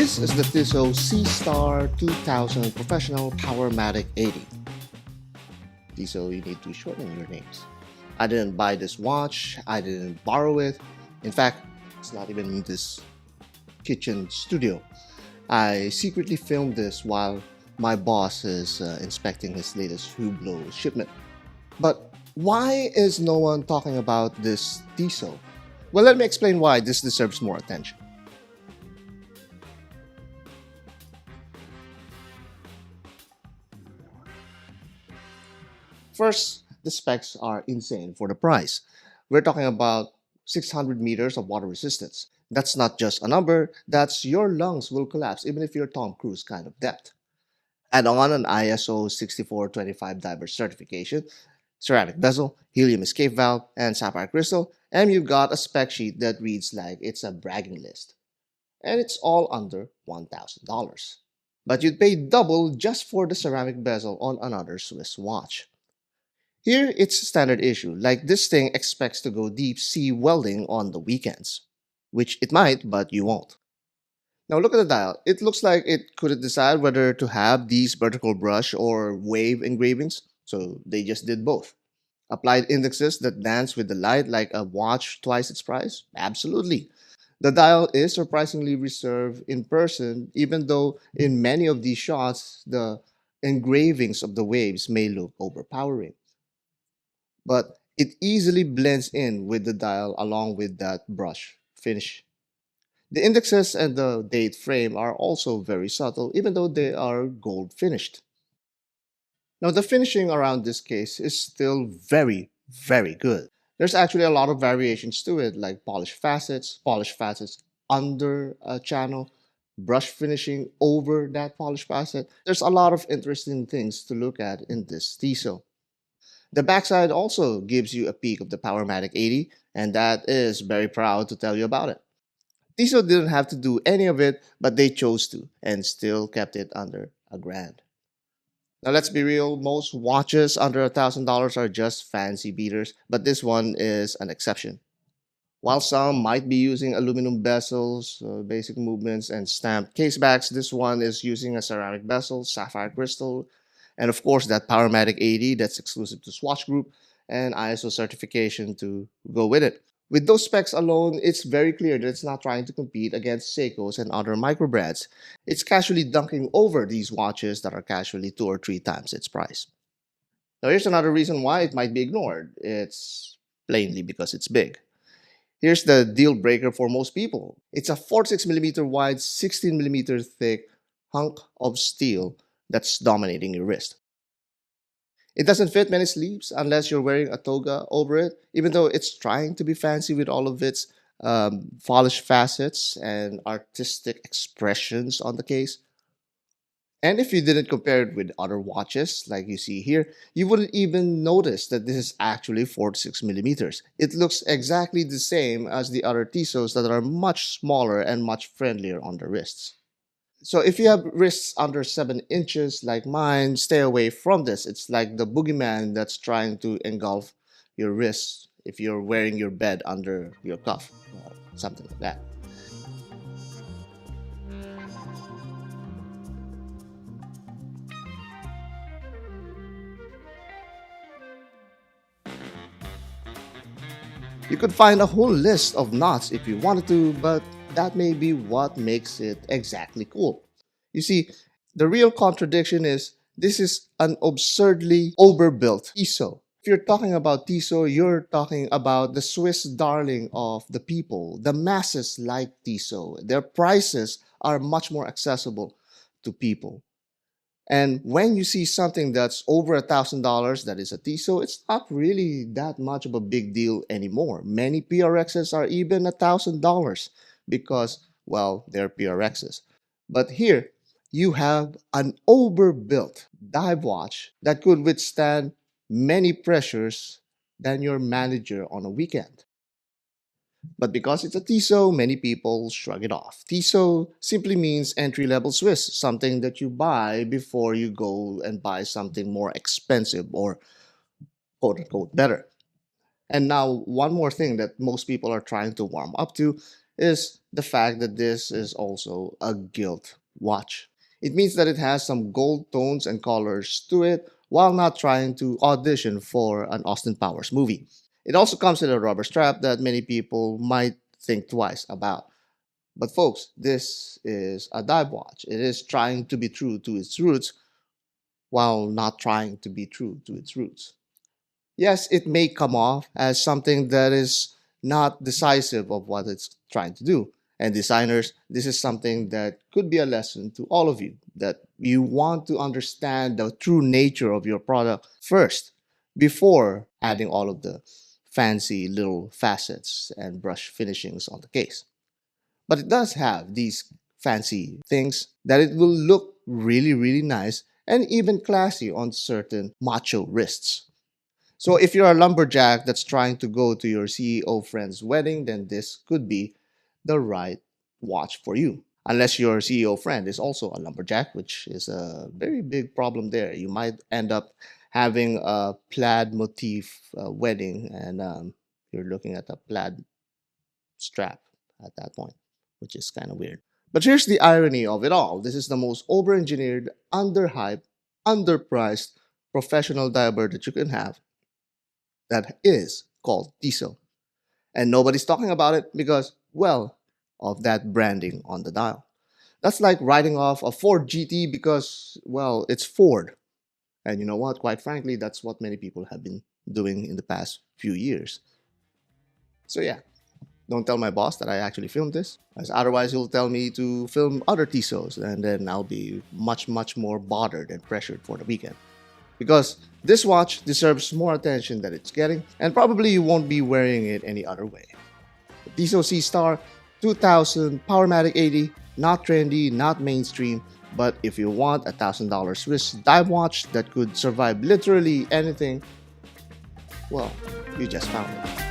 This is the Tissot Seastar 2000 Professional Powermatic 80. Tissot, you need to shorten your names. I didn't buy this watch, I didn't borrow it. In fact, it's not even in this kitchen studio. I secretly filmed this while my boss is inspecting his latest Hublots shipment. But why is no one talking about this Tissot? Well, let me explain why this deserves more attention. First, the specs are insane for the price. We're talking about 600 meters of water resistance. That's not just a number, that's your lungs will collapse even if you're Tom Cruise kind of depth. Add on an ISO 6425 diver certification, ceramic bezel, helium escape valve, and sapphire crystal, and you've got a spec sheet that reads like it's a bragging list. And it's all under $1,000. But you'd pay double just for the ceramic bezel on another Swiss watch. Here, it's a standard issue, like this thing expects to go deep sea welding on the weekends. Which it might, but you won't. Now look at the dial. It looks like it couldn't decide whether to have these vertical brush or wave engravings, so they just did both. Applied indexes that dance with the light like a watch twice its price? Absolutely. The dial is surprisingly reserved in person, even though in many of these shots, the engravings of the waves may look overpowering. But it easily blends in with the dial along with that brush finish. The indexes and the date frame are also very subtle, even though they are gold finished. Now, the finishing around this case is still very, very good. There's actually a lot of variations to it, like polished facets under a channel, brush finishing over that polished facet. There's a lot of interesting things to look at in this Tissot. The backside also gives you a peek of the Powermatic 80, and that is very proud to tell you about it. Tissot didn't have to do any of it, but they chose to, and still kept it under $1,000. Now let's be real, most watches under $1,000 are just fancy beaters, but this one is an exception. While some might be using aluminum bezels, basic movements, and stamped casebacks, this one is using a ceramic bezel, sapphire crystal, and of course that Powermatic 80 that's exclusive to Swatch Group, and ISO certification to go with it. With those specs alone, it's very clear that it's not trying to compete against Seikos and other microbrands. It's casually dunking over these watches that are casually 2 or 3 times its price. Now here's another reason why it might be ignored. It's plainly because it's big. Here's the deal breaker for most people. It's a 46mm wide, 16mm thick hunk of steel that's dominating your wrist. It doesn't fit many sleeves unless you're wearing a toga over it, even though it's trying to be fancy with all of its polished facets and artistic expressions on the case. And if you didn't compare it with other watches, like you see here, you wouldn't even notice that this is actually 46mm. It looks exactly the same as the other Tissots that are much smaller and much friendlier on the wrists. So if you have wrists under 7 inches like mine, stay away from this. It's like the boogeyman that's trying to engulf your wrists if you're wearing your bed under your cuff, or something like that. You could find a whole list of knots if you wanted to, but that may be what makes it exactly cool. You see, the real contradiction is this is an absurdly overbuilt Tissot. If you're talking about Tissot, you're talking about the Swiss darling of the people. The masses like Tissot. Their prices are much more accessible to people. And when you see something that's over $1,000 that is a Tissot, it's not really that much of a big deal anymore. Many PRXs are even $1,000 because, well, they're PRXs. But here, you have an overbuilt dive watch that could withstand many pressures than your manager on a weekend. But because it's a Tissot, many people shrug it off. Tissot simply means entry-level Swiss, something that you buy before you go and buy something more expensive or quote-unquote better. And now, one more thing that most people are trying to warm up to is the fact that this is also a gilt watch. It means that it has some gold tones and colors to it while not trying to audition for an Austin Powers movie. It also comes with a rubber strap that many people might think twice about. But folks, this is a dive watch. It is trying to be true to its roots while not trying to be true to its roots. Yes, it may come off as something that is not decisive of what it's trying to do. And designers, this is something that could be a lesson to all of you that you want to understand the true nature of your product first before adding all of the fancy little facets and brush finishings on the case. But it does have these fancy things that it will look really, really nice and even classy on certain macho wrists. So if you're a lumberjack that's trying to go to your CEO friend's wedding, then this could be the right watch for you. Unless your CEO friend is also a lumberjack, which is a very big problem there. You might end up having a plaid motif wedding and you're looking at a plaid strap at that point, which is kind of weird. But here's the irony of it all. This is the most overengineered, underhyped, underpriced professional diver that you can have that is called Tissot. And nobody's talking about it because, well, of that branding on the dial. That's like writing off a Ford GT because, well, it's Ford. And you know what? Quite frankly, that's what many people have been doing in the past few years. So yeah, don't tell my boss that I actually filmed this, as otherwise he'll tell me to film other Tissots, and then I'll be much, much more bothered and pressured for the weekend. Because this watch deserves more attention than it's getting, and probably you won't be wearing it any other way. The Tissot Seastar 2000 Powermatic 80, not trendy, not mainstream, but if you want a $1,000 Swiss dive watch that could survive literally anything, well, you just found it.